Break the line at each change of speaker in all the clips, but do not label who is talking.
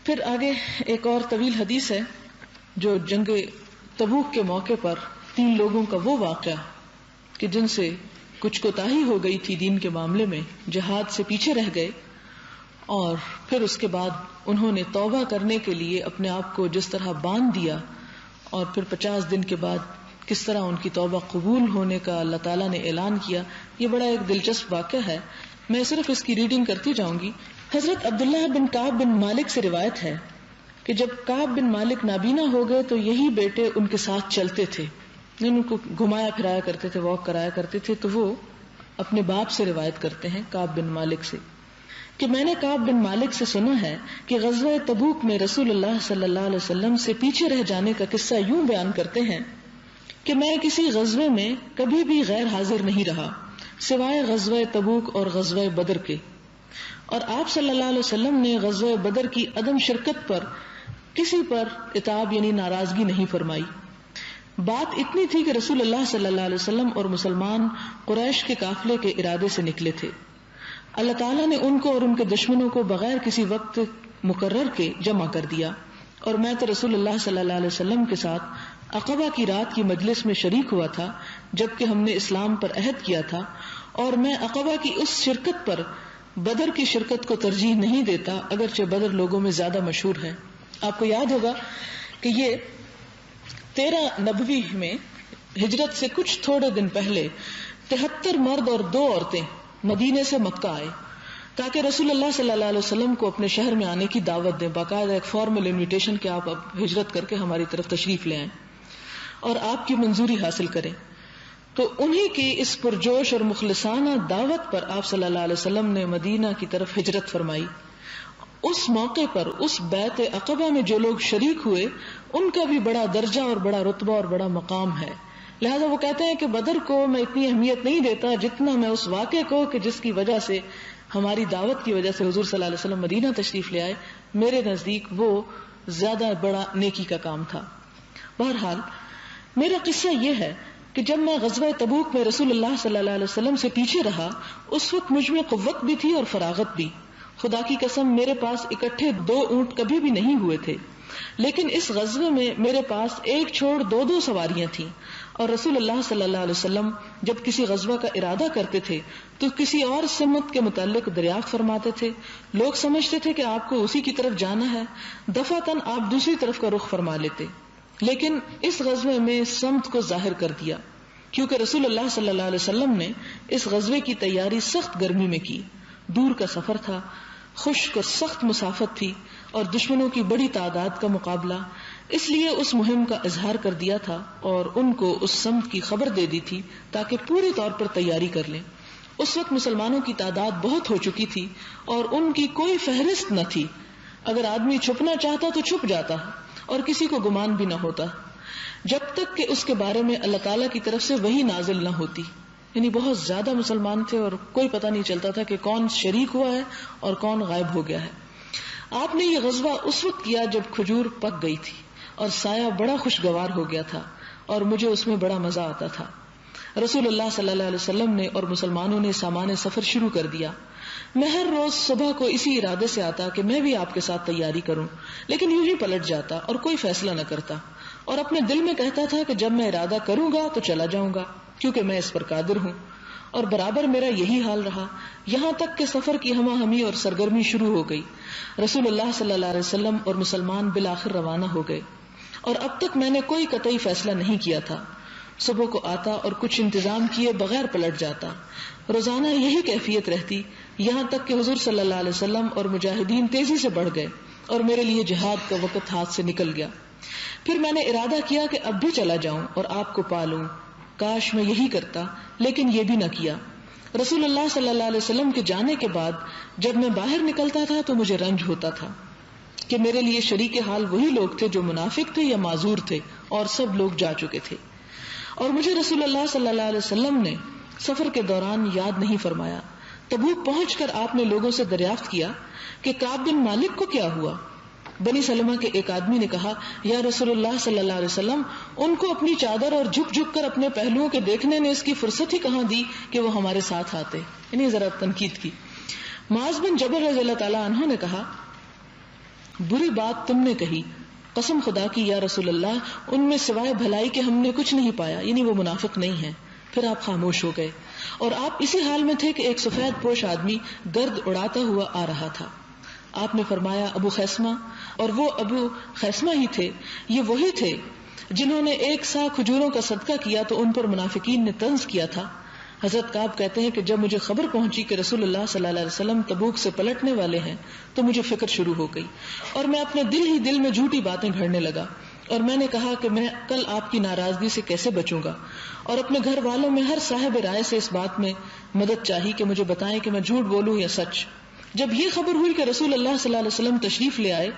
پھر آگے ایک اور طویل حدیث ہے جو جنگ تبوک کے موقع پر 3 لوگوں کا وہ واقعہ کہ جن سے کچھ کوتاہی ہو گئی تھی دین کے معاملے میں، جہاد سے پیچھے رہ گئے، اور پھر اس کے بعد انہوں نے توبہ کرنے کے لیے اپنے آپ کو جس طرح باندھ دیا، اور پھر 50 دن کے بعد کس طرح ان کی توبہ قبول ہونے کا اللہ تعالیٰ نے اعلان کیا. یہ بڑا ایک دلچسپ واقعہ ہے، میں صرف اس کی ریڈنگ کرتی جاؤں گی. حضرت عبداللہ بن کعب بن مالک سے روایت ہے کہ جب کعب بن مالک نابینا ہو گئے تو یہی بیٹے ان کے ساتھ چلتے تھے، ان کو گھمایا پھرایا کرتے تھے، واک کرایا کرتے تھے. تو وہ اپنے باپ سے روایت کرتے ہیں کعب بن مالک سے کہ میں نے کعب بن مالک سے سنا ہے کہ غزوہ تبوک میں رسول اللہ صلی اللہ علیہ وسلم سے پیچھے رہ جانے کا قصہ یوں بیان کرتے ہیں کہ میں کسی غزوے میں کبھی بھی غیر حاضر نہیں رہا سوائے غزوہ تبوک اور غزوہ بدر کے، اور آپ صلی اللہ علیہ وسلم نے غزوہ بدر کی عدم شرکت پر کسی پر عتاب یعنی ناراضگی نہیں فرمائی. بات اتنی تھی کہ رسول اللہ صلی اللہ علیہ وسلم اور مسلمان قریش کے قافلے کے ارادے سے نکلے تھے. اللہ تعالیٰ نے ان کو اور ان کے دشمنوں کو بغیر کسی وقت مقرر کے جمع کر دیا، اور میں تو رسول اللہ صلی اللہ علیہ وسلم کے ساتھ عقبہ کی رات کی مجلس میں شریک ہوا تھا جبکہ ہم نے اسلام پر عہد کیا تھا، اور میں عقبہ کی اس شرکت پر بدر کی شرکت کو ترجیح نہیں دیتا اگرچہ بدر لوگوں میں زیادہ مشہور ہے. آپ کو یاد ہوگا کہ یہ 13 نبوی میں ہجرت سے کچھ تھوڑے دن پہلے 73 مرد اور 2 عورتیں مدینے سے مکہ آئے تاکہ رسول اللہ صلی اللہ علیہ وسلم کو اپنے شہر میں آنے کی دعوت دیں، باقاعدہ ایک فارمل انویٹیشن کہ آپ اب ہجرت کر کے ہماری طرف تشریف لے آئیں اور آپ کی منظوری حاصل کریں. تو انہی کی اس پرجوش اور مخلصانہ دعوت پر آپ صلی اللہ علیہ وسلم نے مدینہ کی طرف ہجرت فرمائی. اس موقع پر اس بیعت عقبہ میں جو لوگ شریک ہوئے ان کا بھی بڑا درجہ اور بڑا رتبہ اور بڑا مقام ہے، لہذا وہ کہتے ہیں کہ بدر کو میں اتنی اہمیت نہیں دیتا جتنا میں اس واقعے کو کہ جس کی وجہ سے ہماری دعوت کی وجہ سے حضور صلی اللہ علیہ وسلم مدینہ تشریف لے آئے، میرے نزدیک وہ زیادہ بڑا نیکی کا کام تھا. بہرحال میرا قصہ یہ ہے کہ جب میں غزوہ تبوک میں رسول اللہ صلی اللہ علیہ وسلم سے پیچھے رہا اس وقت مجھ میں قوت بھی تھی اور فراغت بھی. خدا کی قسم میرے پاس اکٹھے 2 اونٹ کبھی بھی نہیں ہوئے تھے، لیکن اس غزوے میں میرے پاس ایک چھوڑ 2 سواریاں تھیں، اور رسول اللہ صلی اللہ علیہ وسلم جب کسی غزوہ کا ارادہ کرتے تھے تو کسی اور سمت کے متعلق دریافت فرماتے تھے. لوگ سمجھتے تھے کہ آپ کو اسی کی طرف جانا ہے، دفعتاً آپ دوسری طرف کا رخ فرما لیتے، لیکن اس غزوے میں سمت کو ظاہر کر دیا کیونکہ رسول اللہ صلی اللہ علیہ وسلم نے اس غزوے کی تیاری سخت گرمی میں کی. دور کا سفر تھا، خشک اور سخت مسافت تھی، اور دشمنوں کی بڑی تعداد کا مقابلہ، اس لیے اس مہم کا اظہار کر دیا تھا اور ان کو اس سمت کی خبر دے دی تھی تاکہ پوری طور پر تیاری کر لیں. اس وقت مسلمانوں کی تعداد بہت ہو چکی تھی اور ان کی کوئی فہرست نہ تھی. اگر آدمی چھپنا چاہتا تو چھپ جاتا اور کسی کو گمان بھی نہ ہوتا جب تک کہ اس کے بارے میں اللہ تعالیٰ کی طرف سے وحی نازل نہ ہوتی. یعنی بہت زیادہ مسلمان تھے اور کوئی پتہ نہیں چلتا تھا کہ کون شریک ہوا ہے اور کون غائب ہو گیا ہے. آپ نے یہ غزوہ اس وقت کیا جب کھجور پک گئی تھی اور سایہ بڑا خوشگوار ہو گیا تھا اور مجھے اس میں بڑا مزہ آتا تھا. رسول اللہ صلی اللہ علیہ وسلم نے اور مسلمانوں نے سامان سفر شروع کر دیا. میں ہر روز صبح کو اسی ارادے سے آتا کہ میں بھی آپ کے ساتھ تیاری کروں، لیکن یوں ہی پلٹ جاتا اور کوئی فیصلہ نہ کرتا، اور اپنے دل میں کہتا تھا کہ جب میں ارادہ کروں گا تو چلا جاؤں گا کیونکہ میں اس پر قادر ہوں. اور برابر میرا یہی حال رہا یہاں تک کہ سفر کی ہمہ ہمی اور سرگرمی شروع ہو گئی. رسول اللہ صلی اللہ علیہ وسلم اور مسلمان بالآخر روانہ ہو گئے، اور اب تک میں نے کوئی قطعی فیصلہ نہیں کیا تھا. صبح کو آتا اور کچھ انتظام کیے بغیر پلٹ جاتا. روزانہ یہی کیفیت رہتی یہاں تک کہ حضور صلی اللہ علیہ وسلم اور مجاہدین تیزی سے بڑھ گئے اور میرے لیے جہاد کا وقت ہاتھ سے نکل گیا. پھر میں نے ارادہ کیا کہ اب بھی چلا جاؤں اور آپ کو پالوں. کاش میں یہی کرتا، لیکن یہ بھی نہ کیا. رسول اللہ صلی اللہ علیہ وسلم کے جانے کے بعد جب میں باہر نکلتا تھا تو مجھے رنج ہوتا تھا کہ میرے لیے شریک حال وہی لوگ تھے جو منافق تھے یا معذور تھے، اور سب لوگ جا چکے تھے. اور مجھے رسول اللہ صلی اللہ علیہ وسلم نے سفر کے دوران یاد نہیں فرمایا. تبوک پہنچ کر آپ نے لوگوں سے دریافت کیا کہ کعب بن مالک کو کیا ہوا. بنی سلمہ کے ایک آدمی نے کہا، یا رسول اللہ صلی اللہ علیہ وسلم، ان کو اپنی چادر اور جھک جھک کر اپنے پہلوؤں کے دیکھنے نے اس کی فرصت ہی کہاں دی کہ وہ ہمارے ساتھ آتے. یعنی ذرا تنقید کی. معاذ بن جبل رضی اللہ تعالیٰ عنہ نے کہا، بری بات تم نے کہی، قسم خدا کی یا رسول اللہ ان میں سوائے بھلائی کے ہم نے کچھ نہیں پایا، یعنی وہ منافق نہیں ہے۔ پھر آپ خاموش ہو گئے اور آپ اسی حال میں تھے کہ ایک سفید پوش آدمی گرد اڑاتا ہوا آ رہا تھا۔ آپ نے فرمایا ابو خیثمہ، اور وہ ابو خیثمہ ہی تھے، یہ وہی تھے جنہوں نے ایک سا کھجوروں کا صدقہ کیا تو ان پر منافقین نے طنز کیا تھا۔ حضرت کعب کہتے ہیں کہ جب مجھے خبر پہنچی کہ رسول اللہ صلی اللہ علیہ وسلم تبوک سے پلٹنے والے ہیں تو مجھے فکر شروع ہو گئی، اور میں اپنے دل ہی دل میں جھوٹی باتیں گھڑنے لگا، اور میں نے کہا کہ میں کل آپ کی ناراضگی سے کیسے بچوں گا، اور اپنے گھر والوں میں ہر صاحب رائے سے اس بات میں مدد چاہی کہ مجھے بتائیں کہ میں جھوٹ بولوں یا سچ۔ جب یہ خبر ہوئی کہ رسول اللہ صلی اللہ علیہ وسلم تشریف لے آئے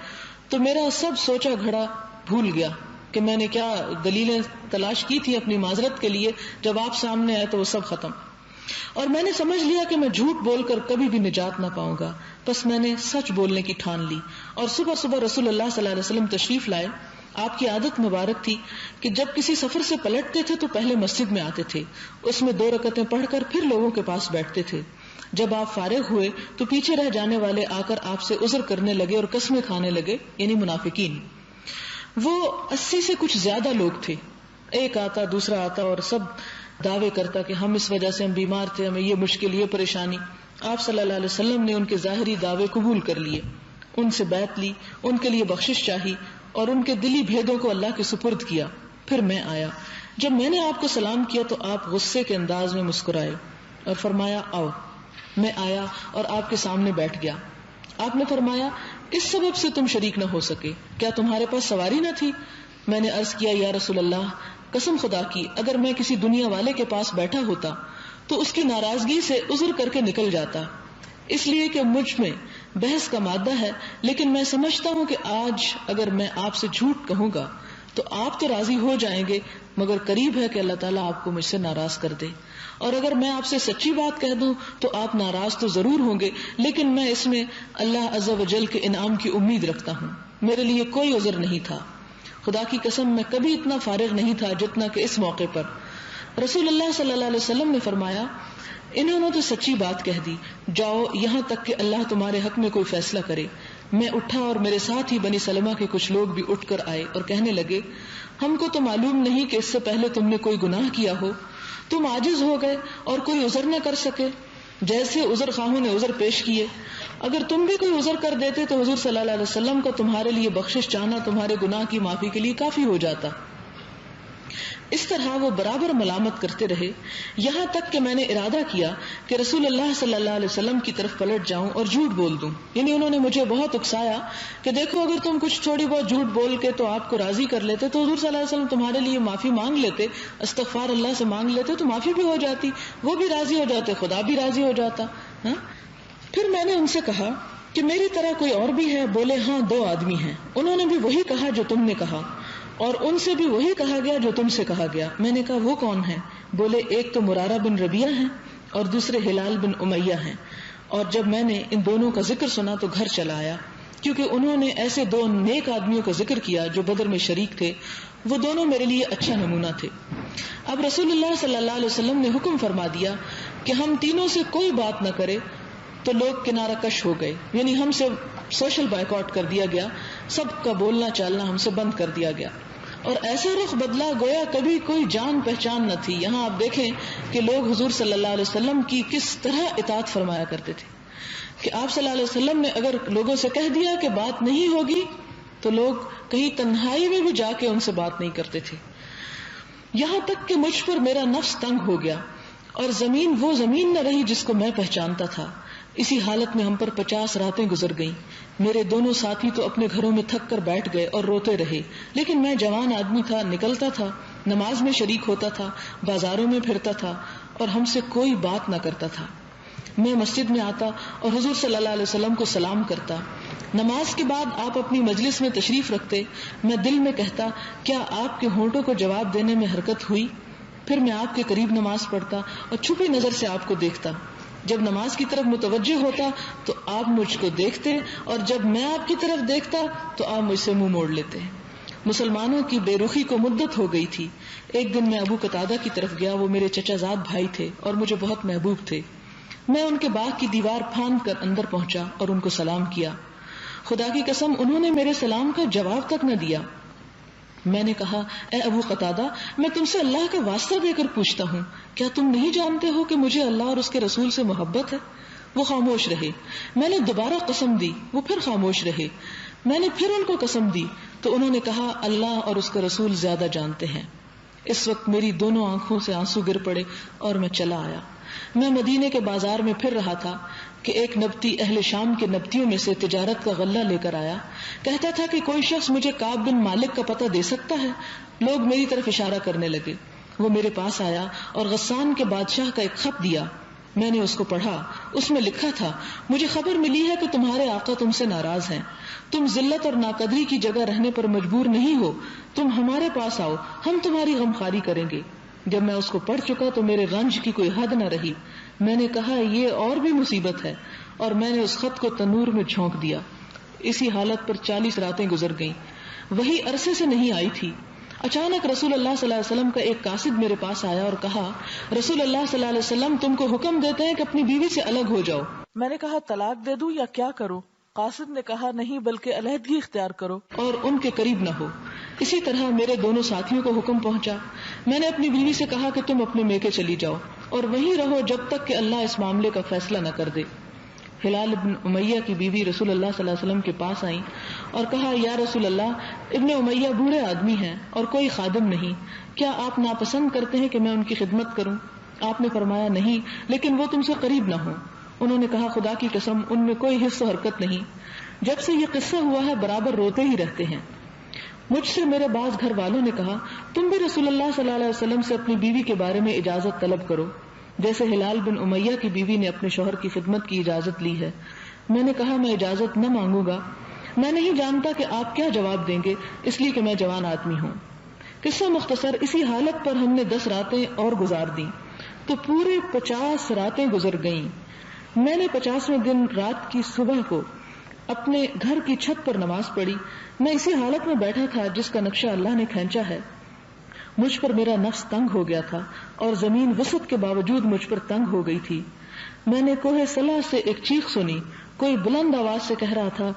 تو میرا سب سوچا گھڑا بھول گیا کہ میں نے کیا دلیلیں تلاش کی تھی اپنی معذرت کے لیے، جب آپ سامنے آئے تو وہ سب ختم، اور میں نے سمجھ لیا کہ میں جھوٹ بول کر کبھی بھی نجات نہ پاؤں گا، بس میں نے سچ بولنے کی ٹھان لی۔ اور صبح صبح رسول اللہ صلی اللہ علیہ وسلم تشریف لائے۔ آپ کی عادت مبارک تھی کہ جب کسی سفر سے پلٹتے تھے تو پہلے مسجد میں آتے تھے، اس میں 2 رکعتیں پڑھ کر پھر لوگوں کے پاس بیٹھتے تھے۔ جب آپ فارغ ہوئے تو پیچھے رہ جانے والے آ کر آپ سے عذر کرنے لگے اور قسمیں کھانے لگے، یعنی منافقین۔ وہ 80 سے کچھ زیادہ لوگ تھے، ایک آتا دوسرا آتا اور سب دعوے کرتا کہ ہم اس وجہ سے ہم بیمار تھے، ہمیں یہ مشکل، یہ پریشانی۔ آپ صلی اللہ علیہ وسلم نے ان کے ظاہری دعوے قبول کر لیے، ان سے بیعت لی، ان کے لیے بخشش چاہی اور ان کے دلی بھیدوں کو اللہ کے سپرد کیا۔ پھر میں آیا، جب میں نے آپ کو سلام کیا تو آپ غصے کے انداز میں مسکرائے اور فرمایا آؤ۔ میں آیا اور آپ کے سامنے بیٹھ گیا۔ آپ نے فرمایا کس سبب سے تم شریک نہ ہو سکے؟ کیا تمہارے پاس سواری نہ تھی؟ میں نے عرض کیا یا رسول اللہ، قسم خدا کی اگر میں کسی دنیا والے کے پاس بیٹھا ہوتا تو اس کی ناراضگی سے عذر کر کے نکل جاتا، اس لیے کہ مجھ میں بحث کا مادہ ہے، لیکن میں سمجھتا ہوں کہ آج اگر میں آپ سے جھوٹ کہوں گا تو آپ تو راضی ہو جائیں گے، مگر قریب ہے کہ اللہ تعالیٰ آپ کو مجھ سے ناراض کر دے، اور اگر میں آپ سے سچی بات کہہ دوں تو آپ ناراض تو ضرور ہوں گے، لیکن میں اس میں اللہ عز و جل کے انعام کی امید رکھتا ہوں، میرے لیے کوئی عذر نہیں تھا۔ خدا کی قسم میں کبھی اتنا فارغ نہیں تھا جتنا کہ اس موقع پر۔ رسول اللہ صلی اللہ علیہ وسلم نے فرمایا انہوں نے تو سچی بات کہہ دی، جاؤ یہاں تک کہ اللہ تمہارے حق میں کوئی فیصلہ کرے۔ میں اٹھا اور میرے ساتھ ہی بنی سلمہ کے کچھ لوگ بھی اٹھ کر آئے اور کہنے لگے ہم کو تو معلوم نہیں کہ اس سے پہلے تم نے کوئی گناہ کیا ہو، تم عاجز ہو گئے اور کوئی عذر نہ کر سکے، جیسے عذر خواہوں نے عذر پیش کیے، اگر تم بھی کوئی عذر کر دیتے تو حضور صلی اللہ علیہ وسلم کا تمہارے لیے بخشش چاہنا تمہارے گناہ کی معافی کے لیے کافی ہو جاتا۔ اس طرح وہ برابر ملامت کرتے رہے، یہاں تک کہ میں نے ارادہ کیا کہ رسول اللہ صلی اللہ علیہ وسلم کی طرف پلٹ جاؤں اور جھوٹ بول دوں، یعنی انہوں نے مجھے بہت اکسایا کہ دیکھو اگر تم کچھ تھوڑی بہت جھوٹ بول کے تو آپ کو راضی کر لیتے تو حضور صلی اللہ علیہ وسلم تمہارے لیے معافی مانگ لیتے، استغفار اللہ سے مانگ لیتے تو معافی بھی ہو جاتی، وہ بھی راضی ہو جاتے، خدا بھی راضی ہو جاتا۔ پھر میں نے ان سے کہا کہ میری طرح کوئی اور بھی ہے؟ بولے ہاں 2 آدمی ہیں، انہوں نے بھی وہی کہا جو تم نے کہا اور ان سے بھی وہی کہا گیا جو تم سے کہا گیا۔ میں نے کہا وہ کون ہیں؟ بولے ایک تو مرارہ بن ربیعہ ہیں اور دوسرے ہلال بن امیہ ہیں، اور جب میں نے ان دونوں کا ذکر سنا تو گھر چلا آیا، کیونکہ انہوں نے ایسے 2 نیک آدمیوں کا ذکر کیا جو بدر میں شریک تھے، وہ دونوں میرے لیے اچھا نمونہ تھے۔ اب رسول اللہ صلی اللہ علیہ وسلم نے حکم فرما دیا کہ ہم تینوں سے کوئی بات نہ کرے، تو لوگ کنارہ کش ہو گئے، یعنی ہم سے سوشل بائیکاٹ کر دیا گیا، سب کا بولنا چالنا ہم سے بند کر دیا گیا، اور ایسا رخ بدلا گویا کبھی کوئی جان پہچان نہ تھی۔ یہاں آپ دیکھیں کہ لوگ حضور صلی اللہ علیہ وسلم کی کس طرح اطاعت فرمایا کرتے تھے کہ آپ صلی اللہ علیہ وسلم نے اگر لوگوں سے کہہ دیا کہ بات نہیں ہوگی تو لوگ کہیں تنہائی میں بھی جا کے ان سے بات نہیں کرتے تھے، یہاں تک کہ مجھ پر میرا نفس تنگ ہو گیا اور زمین وہ زمین نہ رہی جس کو میں پہچانتا تھا۔ اسی حالت میں ہم پر 50 راتیں گزر گئیں۔ میرے دونوں ساتھی تو اپنے گھروں میں تھک کر بیٹھ گئے اور روتے رہے، لیکن میں جوان آدمی تھا، نکلتا تھا، نماز میں شریک ہوتا تھا، بازاروں میں پھرتا تھا اور ہم سے کوئی بات نہ کرتا تھا۔ میں مسجد میں آتا اور حضور صلی اللہ علیہ وسلم کو سلام کرتا، نماز کے بعد آپ اپنی مجلس میں تشریف رکھتے، میں دل میں کہتا کیا آپ کے ہونٹوں کو جواب دینے میں حرکت ہوئی؟ پھر میں آپ کے قریب نماز پڑھتا اور چھپی نظر سے آپ کو دیکھتا، جب نماز کی طرف متوجہ ہوتا تو آپ مجھ کو دیکھتے اور جب میں آپ کی طرف دیکھتا تو آپ مجھ سے منہ موڑ لیتے۔ مسلمانوں کی بے رخی کو مدت ہو گئی تھی۔ ایک دن میں ابو قتادہ کی طرف گیا، وہ میرے چچا زاد بھائی تھے اور مجھے بہت محبوب تھے۔ میں ان کے باغ کی دیوار پھاند کر اندر پہنچا اور ان کو سلام کیا۔ خدا کی قسم انہوں نے میرے سلام کا جواب تک نہ دیا۔ میں نے کہا اے ابو قتادہ، میں تم سے اللہ کا واسطہ دے کر پوچھتا ہوں، کیا تم نہیں جانتے ہو کہ مجھے اللہ اور اس کے رسول سے محبت ہے؟ وہ خاموش رہے۔ میں نے دوبارہ قسم دی، وہ پھر خاموش رہے۔ میں نے پھر ان کو قسم دی تو انہوں نے کہا اللہ اور اس کا رسول زیادہ جانتے ہیں۔ اس وقت میری دونوں آنکھوں سے آنسو گر پڑے اور میں چلا آیا۔ میں مدینے کے بازار میں پھر رہا تھا کہ ایک نبتی اہل شام کے نبتیوں میں سے تجارت کا غلہ لے کر آیا۔ کہتا تھا کہ کوئی شخص مجھے کعب بن مالک کا پتہ دے سکتا ہے؟ لوگ میری طرف اشارہ کرنے لگے۔ وہ میرے پاس آیا اور غسان کے بادشاہ کا ایک خط دیا۔ میں نے اس کو پڑھا۔ اس میں لکھا تھا مجھے خبر ملی ہے کہ تمہارے آقا تم سے ناراض ہیں، تم ذلت اور ناقدری کی جگہ رہنے پر مجبور نہیں ہو، تم ہمارے پاس آؤ، ہم تمہاری غمخواری کریں گے۔ جب میں اس کو پڑھ چکا تو میرے رنج کی کوئی حد نہ رہی۔ میں نے کہا یہ اور بھی مصیبت ہے، اور میں نے اس خط کو تنور میں جھونک دیا۔ اسی حالت پر 40 راتیں گزر گئیں، وہی عرصے سے نہیں آئی تھی۔ اچانک رسول اللہ صلی اللہ علیہ وسلم کا ایک قاصد میرے پاس آیا اور کہا رسول اللہ صلی اللہ علیہ وسلم تم کو حکم دیتے ہیں کہ اپنی بیوی سے الگ ہو جاؤ۔ میں نے کہا طلاق دے دوں یا کیا کروں؟ قاصد نے کہا نہیں بلکہ علیحدگی اختیار کرو اور ان کے قریب نہ ہو۔ اسی طرح میرے دونوں ساتھیوں کو حکم پہنچا۔ میں نے اپنی بیوی سے کہا کہ تم اپنے میکے چلی جاؤ اور وہیں رہو جب تک کہ اللہ اس معاملے کا فیصلہ نہ کر دے۔ ہلال ابن امیہ کی بیوی رسول اللہ صلی اللہ علیہ وسلم کے پاس آئیں اور کہا یا رسول اللہ، ابن امیہ بوڑھے آدمی ہیں اور کوئی خادم نہیں، کیا آپ ناپسند کرتے ہیں کہ میں ان کی خدمت کروں؟ آپ نے فرمایا نہیں، لیکن وہ تم سے قریب نہ ہوں۔ انہوں نے کہا خدا کی قسم ان میں کوئی حص و حرکت نہیں، جب سے یہ قصہ ہوا ہے برابر روتے ہی رہتے ہیں۔ مجھ سے میرے بعض گھر والوں نے کہا تم بھی رسول اللہ صلی اللہ علیہ وسلم سے اپنی بیوی کے بارے میں اجازت طلب کرو، جیسے ہلال بن امیہ کی بیوی نے اپنے شوہر کی خدمت کی اجازت لی ہے۔ میں نے کہا میں اجازت نہ مانگوں گا، میں نہیں جانتا کہ آپ کیا جواب دیں گے، اس لیے کہ میں جوان آدمی ہوں۔ قصہ مختصر، اسی حالت پر ہم نے 10 راتیں اور گزار دیں تو پورے 50 راتیں گزر گئیں۔ میں نے 50ویں دن رات کی صبح کو اپنے گھر کی چھت پر نماز پڑھی۔ میں اسی حالت میں بیٹھا تھا جس کا نقشہ اللہ نے کھینچا ہے۔ مجھ پر میرا نفس تنگ ہو گیا تھا اور زمین وسعت کے باوجود مجھ پر تنگ ہو گئی تھی۔ میں نے کوہ صلا سے ایک چیخ سنی، کوئی بلند آواز سے کہہ رہا تھا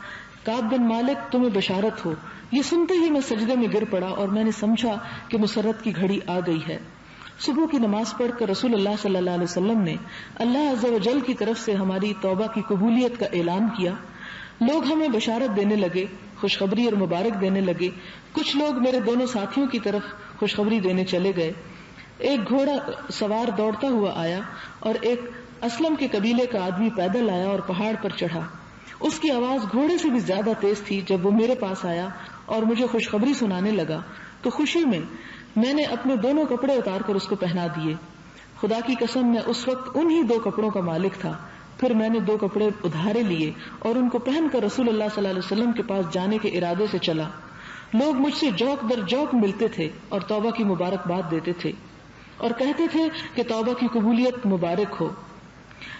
کعب بن مالک تمہیں بشارت ہو۔ یہ سنتے ہی میں سجدے میں گر پڑا اور میں نے سمجھا کہ مسرت کی گھڑی آ گئی ہے۔ صبح کی نماز پڑھ کر رسول اللہ صلی اللہ علیہ وسلم نے اللہ عز و جل کی طرف سے ہماری توبہ کی قبولیت کا اعلان کیا۔ لوگ ہمیں بشارت دینے لگے، خوشخبری اور مبارک دینے لگے۔ کچھ لوگ میرے دونوں ساتھیوں کی طرف خوشخبری دینے چلے گئے۔ ایک گھوڑا سوار دوڑتا ہوا آیا اور ایک اسلم کے قبیلے کا آدمی پیدل آیا اور پہاڑ پر چڑھا۔ اس کی آواز گھوڑے سے بھی زیادہ تیز تھی۔ جب وہ میرے پاس آیا اور مجھے خوشخبری سنانے لگا تو خوشی میں نے اپنے دونوں کپڑے اتار کر اس کو پہنا دیے۔ خدا کی قسم میں اس وقت انہی 2 کپڑوں کا مالک تھا۔ پھر میں نے 2 کپڑے ادھارے لیے اور ان کو پہن کر رسول اللہ صلی اللہ علیہ وسلم کے پاس جانے کے ارادے سے چلا۔ لوگ مجھ سے جوک در جوک ملتے تھے اور توبہ کی مبارکباد دیتے تھے اور کہتے تھے کہ توبہ کی قبولیت مبارک ہو۔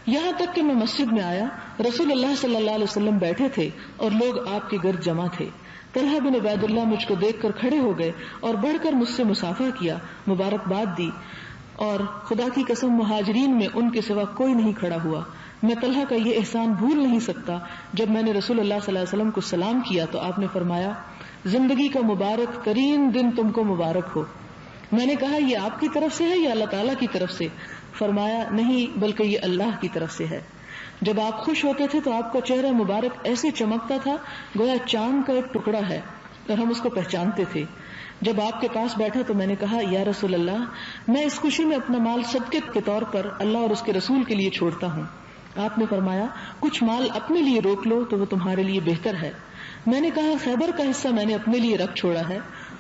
یہاں تک کہ میں مسجد میں آیا، رسول اللہ صلی اللہ علیہ وسلم بیٹھے تھے اور لوگ آپ کے گرد جمع تھے۔ طلحہ بن عبید اللہ مجھ کو دیکھ کر کھڑے ہو گئے اور بڑھ کر مجھ سے مصافحہ کیا، مبارکباد دی، اور خدا کی قسم مہاجرین میں ان کے سوا کوئی نہیں کھڑا ہوا۔ میں طلحہ کا یہ احسان بھول نہیں سکتا۔ جب میں نے رسول اللہ صلی اللہ علیہ وسلم کو سلام کیا تو آپ نے فرمایا زندگی کا مبارک ترین دن تم کو مبارک ہو۔ میں نے کہا یہ آپ کی طرف سے ہے یا اللہ تعالیٰ کی طرف سے؟ فرمایا نہیں بلکہ یہ اللہ کی طرف سے ہے۔ جب آپ خوش ہوتے تھے تو آپ کا چہرہ مبارک ایسے چمکتا تھا گویا چاند کا ایک ٹکڑا ہے اور ہم اس کو پہچانتے تھے۔ جب آپ کے پاس بیٹھا تو میں نے کہا یا رسول اللہ، میں اس خوشی میں اپنا مال صدقے کے طور پر اللہ اور اس کے رسول کے لیے چھوڑتا ہوں۔ آپ نے فرمایا کچھ مال اپنے لیے روک لو تو وہ تمہارے لیے بہتر ہے۔ میں نے کہا خیبر کا حصہ میں نے اپنے لیے رکھ چھوڑا ہے،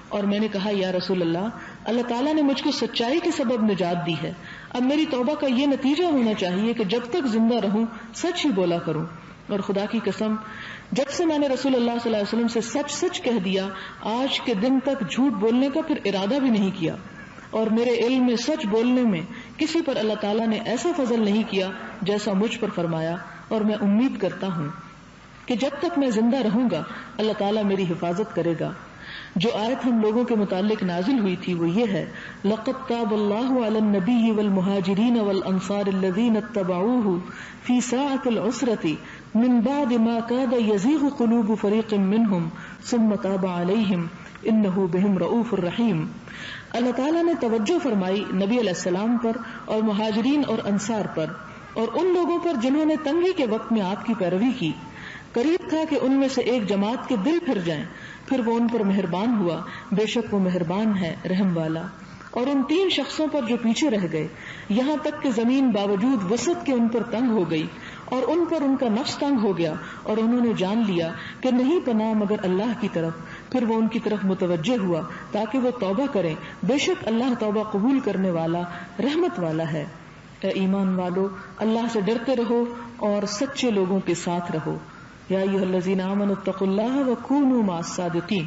اور میں نے کہا یا رسول اللہ تعالیٰ نے مجھ کو سچائی کے سبب نجات دی ہے، اب میری توبہ کا یہ نتیجہ ہونا چاہیے کہ جب تک زندہ رہوں سچ ہی بولا کروں۔ اور خدا کی قسم جب سے میں نے رسول اللہ صلی اللہ علیہ وسلم سے سچ سچ کہہ دیا، آج کے دن تک جھوٹ بولنے کا پھر ارادہ بھی نہیں کیا، اور میرے علم میں سچ بولنے میں کسی پر اللہ تعالیٰ نے ایسا فضل نہیں کیا جیسا مجھ پر فرمایا، اور میں امید کرتا ہوں کہ جب تک میں زندہ رہوں گا اللہ تعالیٰ میری حفاظت کرے گا۔ جو آیت ہم لوگوں کے متعلق نازل ہوئی تھی وہ یہ ہے، لقد تاب اللہ علی النبی والمہاجرین والانصار الذین اتبعوہ فی ساعۃ العسرۃ من بعد ما کاد یزیغ قلوب فریق منہم ثم تاب علیہم انہ بہم رؤوف الرحیم۔ اللہ تعالیٰ نے توجہ فرمائی نبی علیہ السلام پر اور مہاجرین اور انصار پر اور ان لوگوں پر جنہوں نے تنگی کے وقت میں آپ کی پیروی کی۔ قریب تھا کہ ان میں سے ایک جماعت کے دل پھر جائیں، پھر وہ ان پر مہربان ہوا، بے شک وہ مہربان ہے رحم والا۔ اور ان 3 شخصوں پر جو پیچھے رہ گئے، یہاں تک کہ زمین باوجود وسعت کے ان پر تنگ ہو گئی اور ان پر ان کا نفس تنگ ہو گیا، اور انہوں نے جان لیا کہ نہیں پناہ مگر اللہ کی طرف، پھر وہ ان کی طرف متوجہ ہوا تاکہ وہ توبہ کریں، بے شک اللہ توبہ قبول کرنے والا رحمت والا ہے۔ اے ایمان والو، اللہ سے ڈرتے رہو اور سچے لوگوں کے ساتھ رہو۔ یا ایھا الذین آمنوا اتقوا اللہ وکونوا مع الصادقین،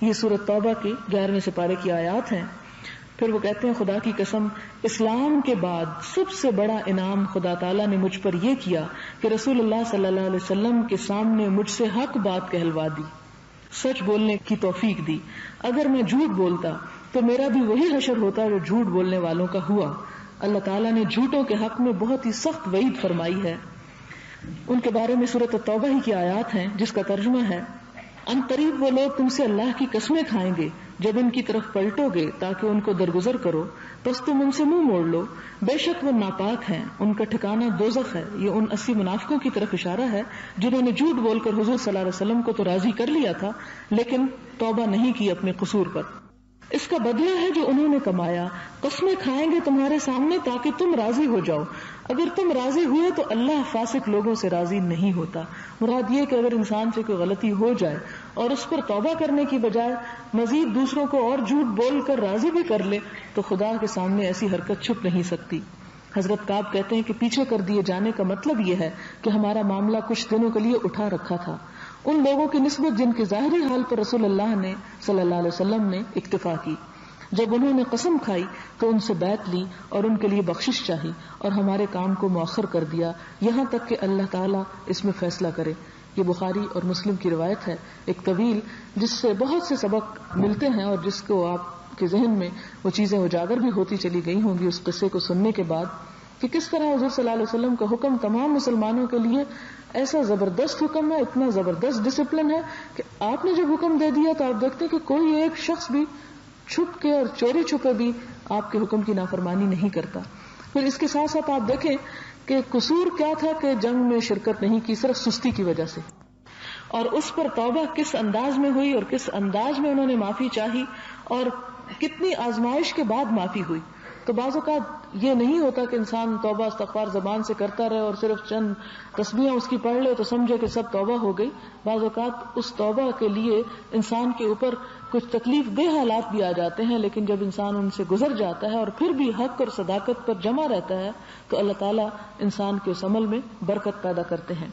یہ سورۃ توبہ کے 11ویں سپارے کی آیات ہیں۔ پھر وہ کہتے ہیں خدا کی قسم، اسلام کے بعد سب سے بڑا انعام خدا تعالیٰ نے مجھ پر یہ کیا کہ رسول اللہ صلی اللہ علیہ وسلم کے سامنے مجھ سے حق بات کہلوا دی، سچ بولنے کی توفیق دی۔ اگر میں جھوٹ بولتا تو میرا بھی وہی حشر ہوتا جو جھوٹ بولنے والوں کا ہوا۔ اللہ تعالیٰ نے جھوٹوں کے حق میں بہت ہی سخت وعید فرمائی ہے۔ ان کے بارے میں سورۃ التوبہ ہی کی آیات ہیں جس کا ترجمہ ہے، ان قریب وہ لوگ تم سے اللہ کی قسمیں کھائیں گے جب ان کی طرف پلٹو گے تاکہ ان کو درگزر کرو، بس تم ان سے منہ موڑ لو، بے شک وہ ناپاک ہیں، ان کا ٹھکانہ دوزخ ہے۔ یہ ان 80 منافقوں کی طرف اشارہ ہے جنہوں نے جھوٹ بول کر حضور صلی اللہ علیہ وسلم کو تو راضی کر لیا تھا لیکن توبہ نہیں کی اپنے قصور پر۔ اس کا بدلہ ہے جو انہوں نے کمایا، قسمیں کھائیں گے تمہارے سامنے تاکہ تم راضی ہو جاؤ، اگر تم راضی ہوئے تو اللہ فاسق لوگوں سے راضی نہیں ہوتا۔ مراد یہ کہ اگر انسان سے کوئی غلطی ہو جائے اور اس پر توبہ کرنے کی بجائے مزید دوسروں کو اور جھوٹ بول کر راضی بھی کر لے تو خدا کے سامنے ایسی حرکت چھپ نہیں سکتی۔ حضرت کعب کہتے ہیں کہ پیچھے کر دیے جانے کا مطلب یہ ہے کہ ہمارا معاملہ کچھ دنوں کے لیے اٹھا رکھا تھا ان لوگوں کی نسبت جن کے ظاہری حال پر رسول اللہ نے صلی اللہ علیہ وسلم نے اکتفا کی۔ جب انہوں نے قسم کھائی تو ان سے بیعت لی اور ان کے لیے بخشش چاہی اور ہمارے کام کو مؤخر کر دیا یہاں تک کہ اللہ تعالیٰ اس میں فیصلہ کرے۔ یہ بخاری اور مسلم کی روایت ہے، ایک طویل جس سے بہت سے سبق ملتے ہیں اور جس کو آپ کے ذہن میں وہ چیزیں اجاگر بھی ہوتی چلی گئی ہوں گی اس قصے کو سننے کے بعد، کہ کس طرح حضور صلی اللہ علیہ وسلم کا حکم تمام مسلمانوں کے لیے ایسا زبردست حکم ہے، اتنا زبردست ڈسپلن ہے کہ آپ نے جب حکم دے دیا تو آپ دیکھتے ہیں کہ کوئی ایک شخص بھی چھپ کے اور چوری چھپے بھی آپ کے حکم کی نافرمانی نہیں کرتا۔ پھر اس کے ساتھ ساتھ آپ دیکھیں کہ قصور کیا تھا کہ جنگ میں شرکت نہیں کی صرف سستی کی وجہ سے، اور اس پر توبہ کس انداز میں ہوئی اور کس انداز میں انہوں نے معافی چاہی اور کتنی آزمائش کے بعد معافی ہوئی۔ تو بعض اوقات یہ نہیں ہوتا کہ انسان توبہ استغفار زبان سے کرتا رہے اور صرف چند تسبیحاں اس کی پڑھ لے تو سمجھے کہ سب توبہ ہو گئی۔ بعض اوقات اس توبہ کے لیے انسان کے اوپر کچھ تکلیف دہ حالات بھی آ جاتے ہیں، لیکن جب انسان ان سے گزر جاتا ہے اور پھر بھی حق اور صداقت پر جمع رہتا ہے تو اللہ تعالیٰ انسان کے اس عمل میں برکت پیدا کرتے ہیں۔